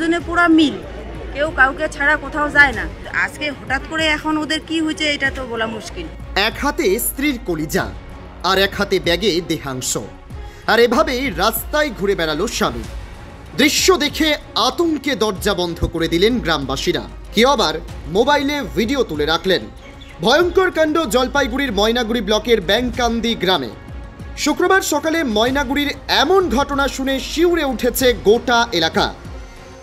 দুজনে পুরো মিল, কেউ কাউকে ছাড়া কোথাও যায় না। আজকে হঠাৎ করে এখন ওদের কি হয়েছে এটা তো বলা মুশকিল। এক হাতে স্ত্রীর কলিজা আর এক হাতে ব্যাগে দেহাংশ, আর এভাবেই রাস্তায় ঘুরে বেড়ালো স্বামী। দৃশ্য দেখে আতঙ্কে দরজা বন্ধ করে দিলেন গ্রামবাসীরা। কেউ আবার মোবাইলে ভিডিও তুলে রাখলেন। ভয়ঙ্কর কাণ্ড জলপাইগুড়ির ময়নাগুড়ি ব্লকের ব্যাংকান্দি গ্রামে। শুক্রবার সকালে ময়নাগুড়ির এমন ঘটনা শুনে শিউরে উঠেছে গোটা এলাকা।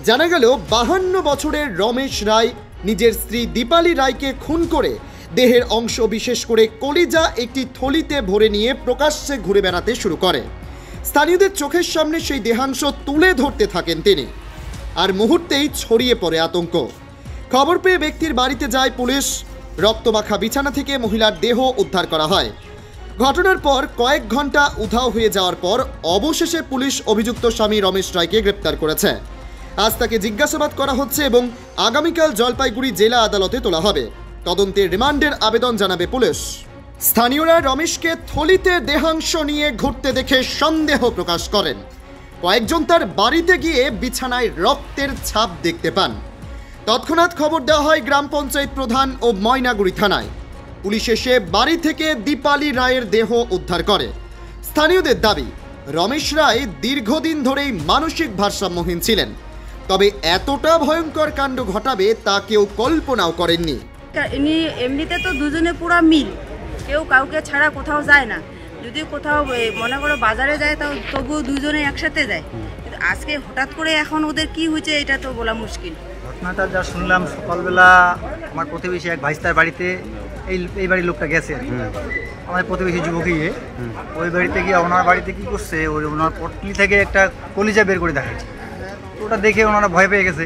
জানা গেল 52 বছরের রমেশ রায় নিজের স্ত্রী দীপালি রায়কে খুন করে দেহের অংশ বিশেষ করে কলিজা একটি থলিতে ভরে নিয়ে প্রকাশ্যে ঘুরে বেড়াতে শুরু করে। স্থানীয়দের চোখের সামনে সেই দেহাংশ তুলে ধরতে থাকেন তিনি, আর মুহূর্তেই ছড়িয়ে পড়ে আতঙ্ক। খবর পেয়ে ব্যক্তির বাড়িতে যায় পুলিশ। রক্তমাখা বিছানা থেকে মহিলার দেহ উদ্ধার করা হয়। ঘটনার পর কয়েক ঘন্টা উধাও হয়ে যাওয়ার পর অবশেষে পুলিশ অভিযুক্ত স্বামী রমেশ রায়কে গ্রেপ্তার করেছে। আজ তাকে জিজ্ঞাসাবাদ করা হচ্ছে এবং আগামীকাল জলপাইগুড়ি জেলা আদালতে তোলা হবে। তদন্তের রিমান্ডের আবেদন জানাবে পুলিশ। স্থানীয়রা রমেশকে থলিতে দেহাংশ নিয়ে ঘুরতে দেখে সন্দেহ প্রকাশ করেন। কয়েকজন তার বাড়িতে গিয়ে বিছানায় রক্তের ছাপ দেখতে পান। তৎক্ষণাৎ খবর দেওয়া হয় গ্রাম পঞ্চায়েত প্রধান ও ময়নাগুড়ি থানায়। পুলিশ এসে বাড়ি থেকে দীপালি রায়ের দেহ উদ্ধার করে। স্থানীয়দের দাবি, রমেশ রায় দীর্ঘদিন ধরেই মানসিক ভারসাম্যহীন ছিলেন, তবে এতটা ভয়ঙ্কর কাণ্ড ঘটাবে তা কেউ কল্পনাও করেননি। এমনিতে তো দুজনে পুরো মিল, কেউ কাউকে ছাড়া কোথাও যায় না। যদি কোথাও মনে করো বাজারে যায় তাও তবুও দুজনে একসাথে যায়। কিন্তু আজকে হঠাৎ করে এখন ওদের কি হয়েছে এটা তো বলা মুশকিল। ঘটনাটা যা শুনলাম, সকালবেলা আমার প্রতিবেশী এক ভাইস্তার বাড়িতে এই বাড়ির লোকটা গেছে, আমাদের প্রতিবেশী যুবকই। ওই বাড়িতে গিয়ে ওনার বাড়িতে কি করছে, ওনার পটলি থেকে একটা কলিজা বের করে দেখাচ্ছে। ওটা দেখে ওনারা ভয় পেয়ে গেছে।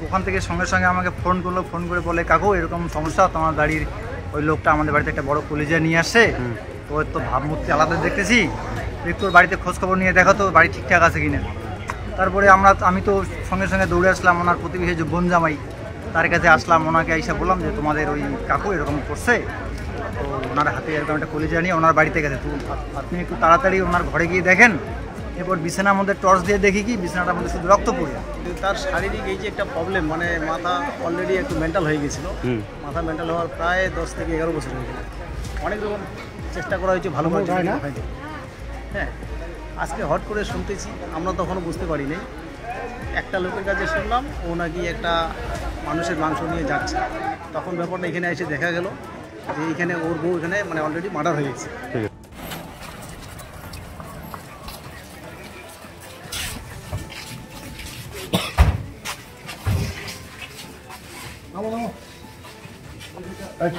ওখান থেকে সঙ্গে সঙ্গে আমাকে ফোন করলো, ফোন করে বলে, কাকু এরকম সমস্যা, তোমার বাড়ির ওই লোকটা আমাদের বাড়িতে একটা বড় কলিজা নিয়ে আসছে, তো ওর তো ভাবমূর্তি আলাদা দেখতেছি, একটু ওর বাড়িতে খোঁজখবর নিয়ে দেখো তো বাড়ি ঠিকঠাক আছে কিনা। তারপরে আমি তো সঙ্গে সঙ্গে দৌড়ে আসলাম ওনার প্রতিবেশী যে বোন জামাই, তার কাছে আসলাম। ওনাকে এসে বললাম যে তোমাদের ওই কাকু এরকম করছে, তো ওনার হাতে এরকম একটা কলিজা নিয়ে ওনার বাড়িতে গেছে, তো আপনি একটু তাড়াতাড়ি ওনার ঘরে গিয়ে দেখেন। এরপর বিছানার মধ্যে টর্চ দিয়ে দেখি কি বিছানাটার মধ্যে শুধু রক্ত পড়ে। তার শারীরিক এই যে একটা প্রবলেম, মানে মাথা অলরেডি একটু মেন্টাল হয়ে গেছিলো। মাথা মেন্টাল হওয়ার প্রায় 10 থেকে 11 বছর হয়ে গেল। অনেক রকম চেষ্টা করা হয়েছে ভালো করে, হ্যাঁ। আজকে হট করে শুনতেছি, আমরা তখনও বুঝতে পারিনি। একটা লোকের কাছে শুনলাম ও নাকি একটা মানুষের মাংস নিয়ে যাচ্ছে। তখন ব্যাপারটা এখানে এসে দেখা গেল যে এখানে ওর বউ এখানে মানে অলরেডি মার্ডার হয়ে গেছে।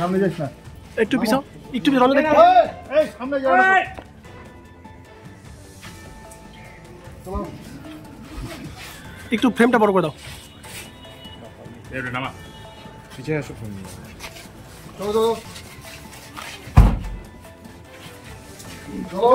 সামনে যাস না, একটু পিছাও, একটু পিছাও, সামনে যাও না। একটু ফ্রেমটা বড় করে দাও। পিছিয়ে আসো, চলো চলো চলো।